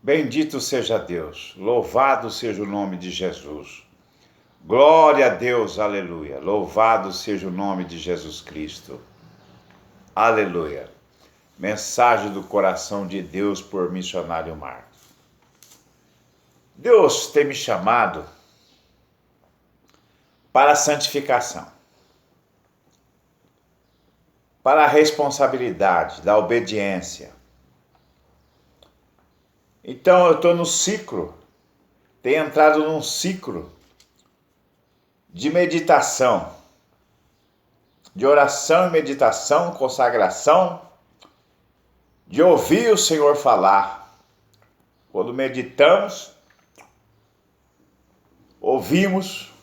Bendito seja Deus, louvado seja o nome de Jesus. Glória a Deus, aleluia. Louvado seja o nome de Jesus Cristo. Aleluia. Mensagem do coração de Deus por missionário Marcos. Deus tem me chamado para a santificação, para a responsabilidade da obediência. Então eu estou no ciclo, tenho entrado num ciclo de meditação, de oração e meditação, consagração, de ouvir o Senhor falar. Quando meditamos, ouvimos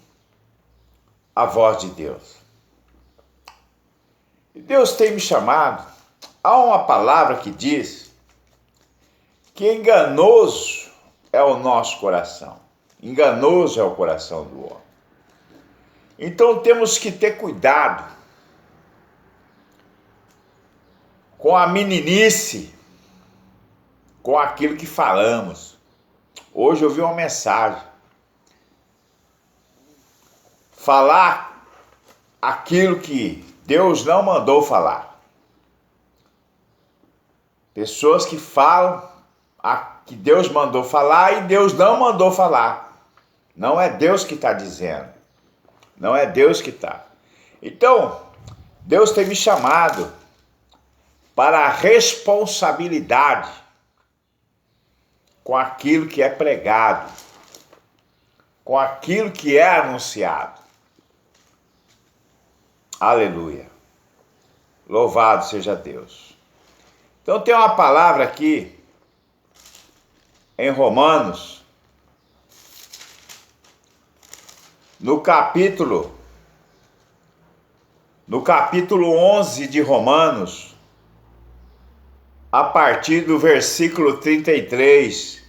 a voz de Deus. E Deus tem me chamado, há uma palavra que diz que enganoso é o nosso coração, enganoso é o coração do homem. Então temos que ter cuidado com a meninice, com aquilo que falamos. Hoje eu vi uma mensagem. Falar aquilo que Deus não mandou falar. Pessoas que falam que Deus mandou falar e Deus não mandou falar. Não é Deus que está dizendo. Não é Deus que está. Então, Deus tem me chamado para a responsabilidade com aquilo que é pregado, com aquilo que é anunciado. Aleluia. Louvado seja Deus. Então tem uma palavra aqui em Romanos, no capítulo 11 de Romanos, a partir do versículo 33.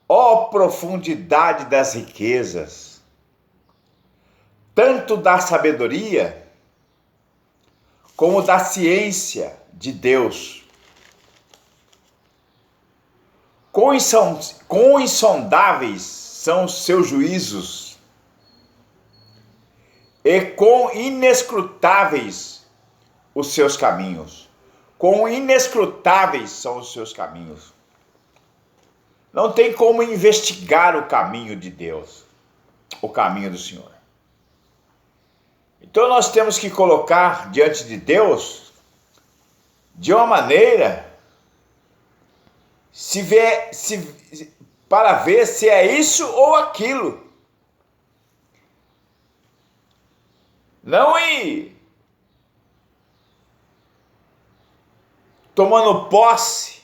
Ó profundidade das riquezas, tanto da sabedoria como da ciência de Deus. Quão insondáveis são os seus juízos e quão inescrutáveis os seus caminhos. Quão inescrutáveis são os seus caminhos. Não tem como investigar o caminho de Deus, o caminho do Senhor. Então nós temos que colocar diante de Deus de uma maneira para ver se é isso ou aquilo. Não ir tomando posse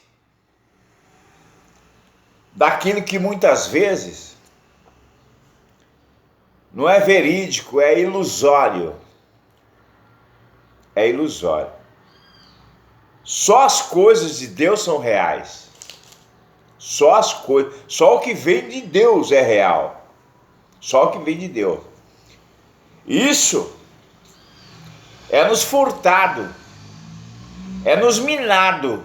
daquilo que muitas vezes não é verídico, é ilusório. É ilusório. Só as coisas de Deus são reais. Só o que vem de Deus é real. Só o que vem de Deus. Isso é nos furtado, é nos minado.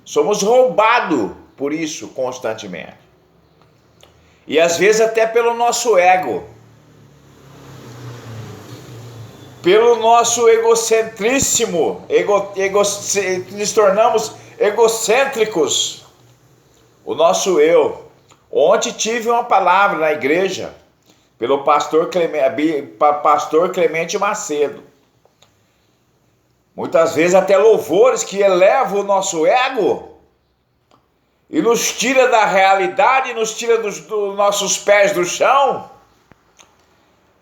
Somos roubados por isso constantemente. E às vezes até pelo nosso ego. Pelo nosso egocentríssimo, nos tornamos egocêntricos. O nosso eu. Ontem tive uma palavra na igreja, pelo pastor Clemente Macedo. Muitas vezes até louvores que elevam o nosso ego e nos tira da realidade, nos tira dos nossos pés do chão.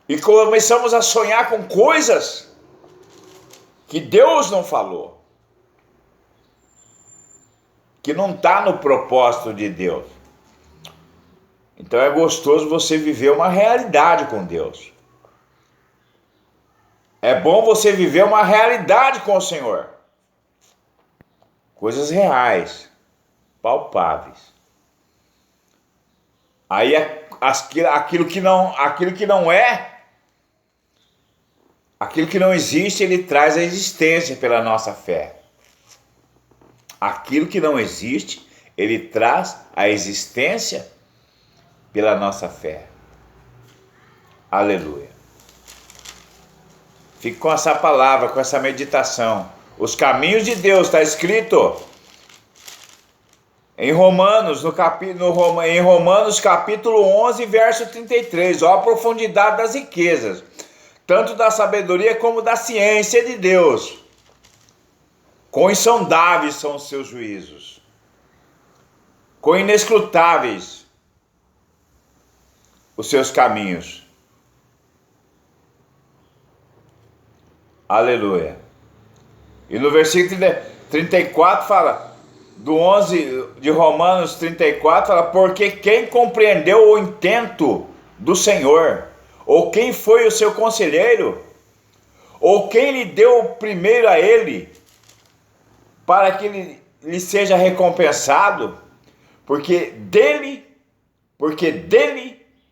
E começamos a sonhar com coisas que Deus não falou, que não está no propósito de Deus. Então é gostoso você viver uma realidade com Deus. É bom você viver uma realidade com o Senhor. Coisas reais, palpáveis. Aí aquilo que não é, aquilo que não existe, ele traz a existência pela nossa fé. Aquilo que não existe, ele traz à existência pela nossa fé. Aleluia. Fique com essa palavra, com essa meditação. Os caminhos de Deus, está escrito em Romanos, em Romanos capítulo 11, verso 33. Ó a profundidade das riquezas, tanto da sabedoria como da ciência de Deus. Quão insondáveis são os seus juízos, quão inescrutáveis os seus caminhos. Aleluia. E no versículo 34 fala, do 11 de Romanos 34, fala, porque quem compreendeu o intento do Senhor, ou quem foi o seu conselheiro, ou quem lhe deu primeiro a ele, para que ele lhe seja recompensado, porque dele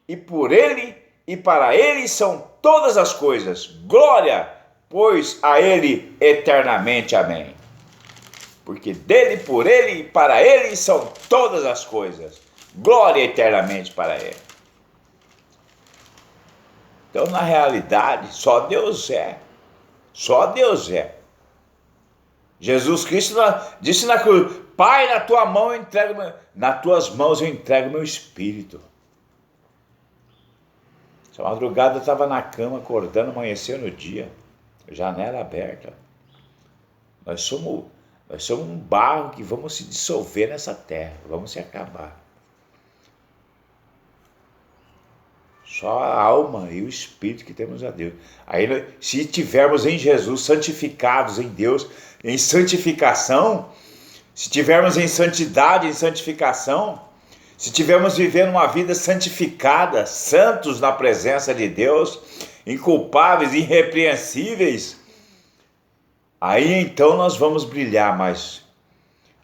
e por ele e para ele são todas as coisas. Glória, pois, a ele eternamente. Amém. Porque dele, por ele e para ele são todas as coisas. Glória eternamente para ele. Então, na realidade, só Deus é. Só Deus é. Jesus Cristo disse na cruz, Pai, nas tuas mãos eu entrego meu espírito. Essa madrugada eu estava na cama, acordando, amanheceu no dia, janela aberta. Nós somos um barro que vamos se dissolver nessa terra, vamos se acabar. Só a alma e o espírito que temos a Deus. Aí, se tivermos em Jesus, santificados em Deus, em santificação, se tivermos em santidade, em santificação, se tivermos vivendo uma vida santificada, santos na presença de Deus, inculpáveis, irrepreensíveis, aí então nós vamos brilhar mais.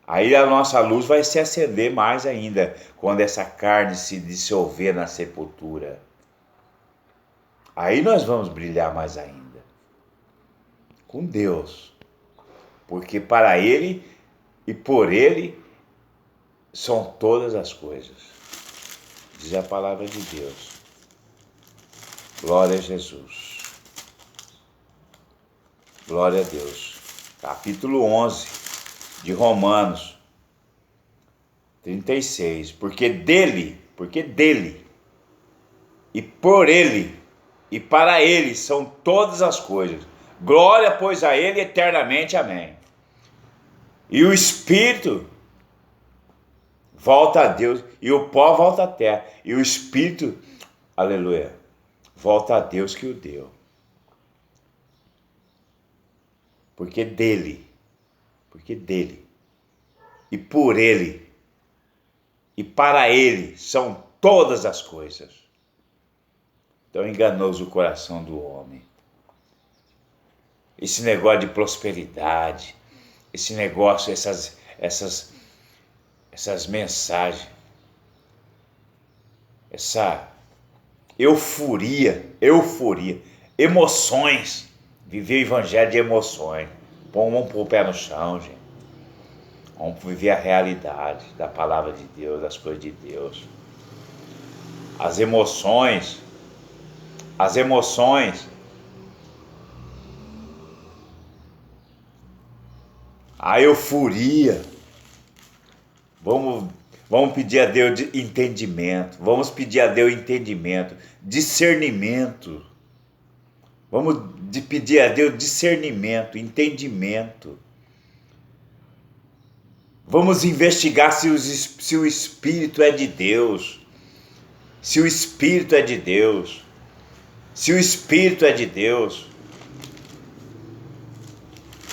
Aí a nossa luz vai se acender mais ainda, quando essa carne se dissolver na sepultura. Aí nós vamos brilhar mais ainda, com Deus, porque para Ele e por Ele são todas as coisas, diz a palavra de Deus. Glória a Jesus. Glória a Deus. Capítulo 11 de Romanos 36. Porque dele e por ele e para ele são todas as coisas. Glória, pois, a ele eternamente. Amém. E o Espírito volta a Deus, e o pó volta à terra, e o Espírito, aleluia, volta a Deus que o deu. Porque dele, e por ele, e para ele são todas as coisas. Então, enganoso o coração do homem. Esse negócio de prosperidade, esse negócio, essas mensagens, essa euforia, emoções, viver o evangelho de emoções. Vamos pôr o pé no chão, gente. Vamos viver a realidade da palavra de Deus, das coisas de Deus. As emoções, a euforia. Vamos pedir a Deus entendimento. Vamos pedir a Deus entendimento, discernimento. Vamos pedir a Deus discernimento, entendimento. Vamos investigar se o Espírito é de Deus. Se o Espírito é de Deus. Se o Espírito é de Deus.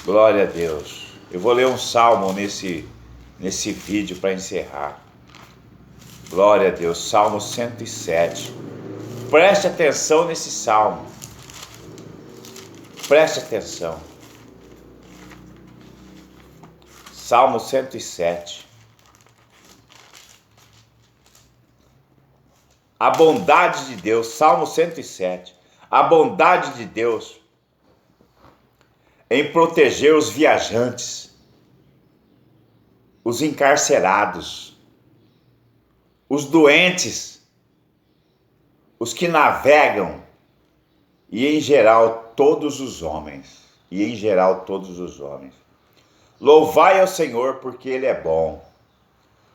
Glória a Deus. Eu vou ler um salmo nesse vídeo para encerrar. Glória a Deus. Salmo 107. Preste atenção nesse salmo. Preste atenção. Salmo 107. A bondade de Deus, Salmo 107. A bondade de Deus em proteger os viajantes. os encarcerados, os doentes, os que navegam e em geral todos os homens. Louvai ao Senhor porque Ele é bom,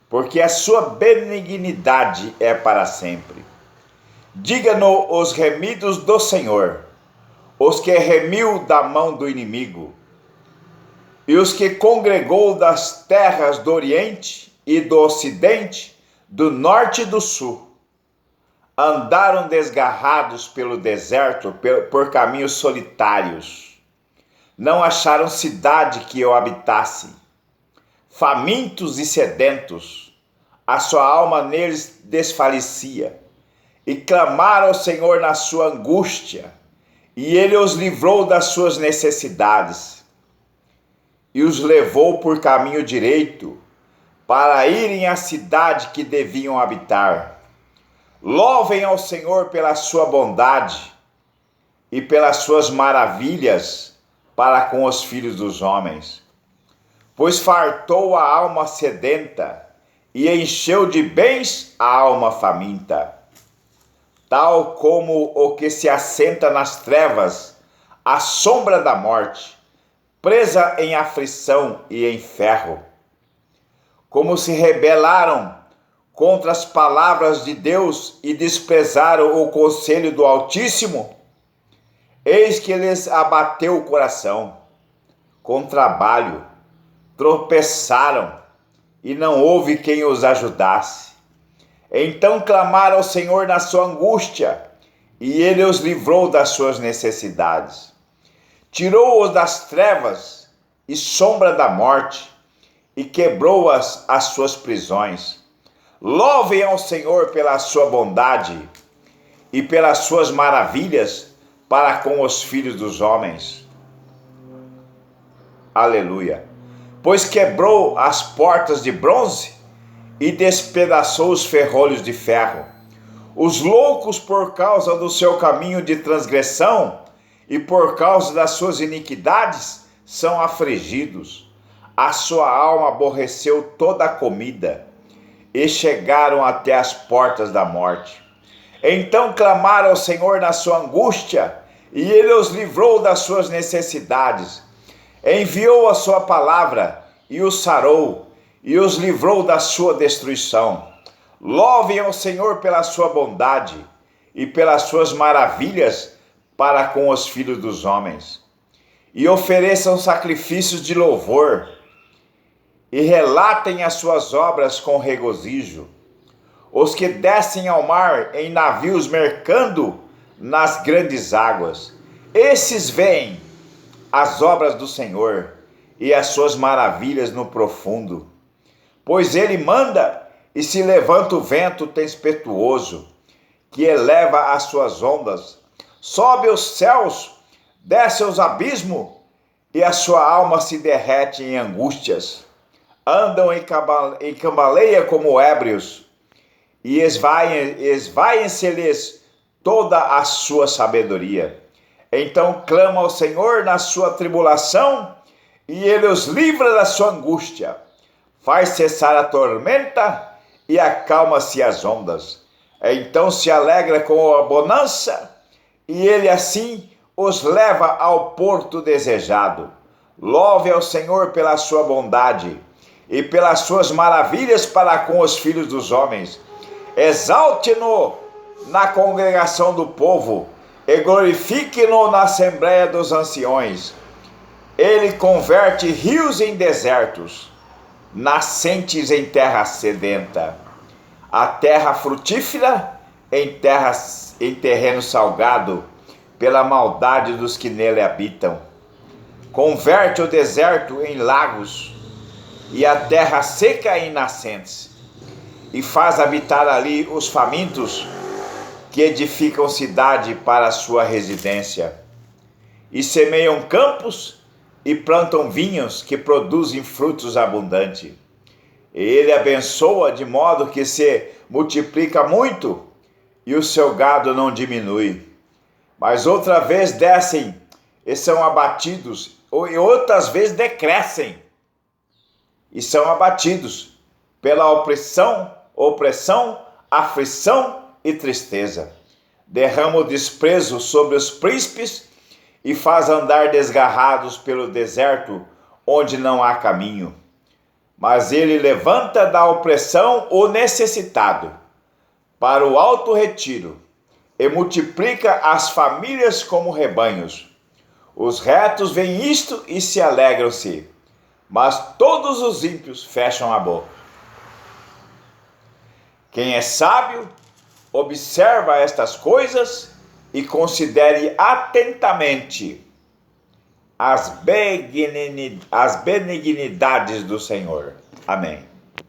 porque a sua benignidade é para sempre. Diga-no os remidos do Senhor, os que remiu da mão do inimigo, e os que congregou das terras do Oriente e do Ocidente, do Norte e do Sul. Andaram desgarrados pelo deserto, por caminhos solitários. Não acharam cidade que eu habitasse. Famintos e sedentos, a sua alma neles desfalecia. E clamaram ao Senhor na sua angústia, e Ele os livrou das suas necessidades. E os levou por caminho direito, para irem à cidade que deviam habitar. Louvem ao Senhor pela sua bondade e pelas suas maravilhas para com os filhos dos homens. Pois fartou a alma sedenta e encheu de bens a alma faminta. Tal como o que se assenta nas trevas, à sombra da morte, presa em aflição e em ferro. Como se rebelaram contra as palavras de Deus e desprezaram o conselho do Altíssimo, eis que lhes abateu o coração. Com trabalho tropeçaram e não houve quem os ajudasse. Então clamaram ao Senhor na sua angústia, e Ele os livrou das suas necessidades. Tirou-os das trevas e sombra da morte, e quebrou as suas prisões. Louvem ao Senhor pela sua bondade e pelas suas maravilhas para com os filhos dos homens. Aleluia. Pois quebrou as portas de bronze e despedaçou os ferrolhos de ferro. Os loucos, por causa do seu caminho de transgressão e por causa das suas iniquidades, são afligidos. A sua alma aborreceu toda a comida e chegaram até as portas da morte. Então clamaram ao Senhor na sua angústia, e Ele os livrou das suas necessidades. Enviou a sua palavra e os sarou, e os livrou da sua destruição. Louvem ao Senhor pela sua bondade e pelas suas maravilhas para com os filhos dos homens. E ofereçam sacrifícios de louvor, e relatem as suas obras com regozijo. Os que descem ao mar em navios mercando nas grandes águas, esses veem as obras do Senhor e as suas maravilhas no profundo. Pois Ele manda e se levanta o vento tempestuoso, que eleva as suas ondas, sobe os céus, desce aos abismos, e a sua alma se derrete em angústias. Andam em cambaleia como ébrios, e esvaem-se-lhes toda a sua sabedoria. Então clama ao Senhor na sua tribulação, e Ele os livra da sua angústia. Faz cessar a tormenta e acalma-se as ondas. Então se alegra com a bonança, e Ele assim os leva ao porto desejado. Louve ao Senhor pela sua bondade e pelas suas maravilhas para com os filhos dos homens. Exalte-no na congregação do povo e glorifique-no na assembleia dos anciões. Ele converte rios em desertos, nascentes em terra sedenta, a terra frutífera em terreno salgado, pela maldade dos que nele habitam. Converte o deserto em lagos e a terra seca em nascentes, e faz habitar ali os famintos, que edificam cidade para a sua residência, e semeiam campos e plantam vinhos que produzem frutos abundantes. Ele abençoa de modo que se multiplica muito, e o seu gado não diminui. Mas outra vez descem e são abatidos, e outras vezes decrescem. e são abatidos pela opressão, aflição e tristeza. Derrama o desprezo sobre os príncipes e faz andar desgarrados pelo deserto, onde não há caminho. Mas ele levanta da opressão o necessitado para o alto retiro e multiplica as famílias como rebanhos. Os retos veem isto e se alegram-se, mas todos os ímpios fecham a boca. Quem é sábio, observa estas coisas e considere atentamente as benignidades do Senhor. Amém.